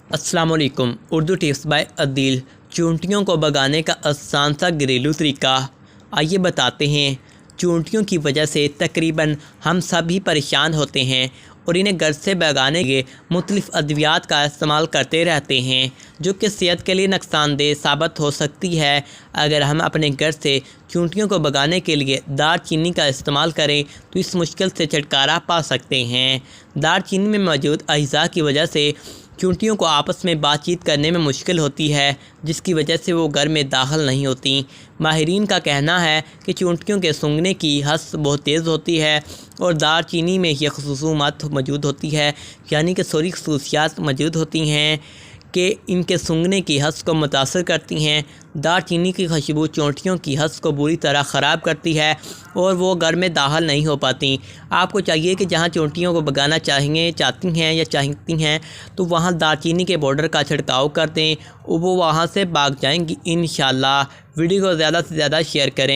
السلام علیکم۔ Urdu tips by عدیل۔ چونٹیوں کو بھگانے کا آسان سا گھریلو طریقہ آئیے بتاتے ہیں۔ چونٹیوں کی وجہ سے تقریباً ہم سب ہی پریشان ہوتے ہیں اور انہیں گھر سے بھگانے کے مختلف ادویات کا استعمال کرتے رہتے ہیں جو کہ صحت کے لیے نقصان دہ ثابت ہو سکتی ہے۔ اگر ہم اپنے گھر سے چونٹیوں کو بھگانے کے لیے دار چینی کا استعمال کریں تو اس مشکل سے چھٹکارا پا سکتے ہیں۔ دار چینی میں موجود اجزاء کی وجہ سے چونٹیوں کو آپس میں بات چیت کرنے میں مشکل ہوتی ہے، جس کی وجہ سے وہ گھر میں داخل نہیں ہوتیں۔ ماہرین کا کہنا ہے کہ چونٹیوں کے سونگھنے کی حس بہت تیز ہوتی ہے اور دار چینی میں یہ خصوصیات موجود ہوتی ہے، یعنی کہ سوری خصوصیات موجود ہوتی ہیں کہ ان کے سونگھنے کی حس کو متاثر کرتی ہیں۔ دار چینی کی خوشبو چونٹیوں کی حس کو بری طرح خراب کرتی ہے اور وہ گھر میں داخل نہیں ہو پاتیں۔ آپ کو چاہیے کہ جہاں چونٹیوں کو بھگانا چاہتی ہیں یا چاہتی ہیں تو وہاں دار چینی کے پاؤڈر کا چھڑکاؤ کر دیں، وہ وہاں سے بھاگ جائیں گی انشاءاللہ۔ ویڈیو کو زیادہ سے زیادہ شیئر کریں۔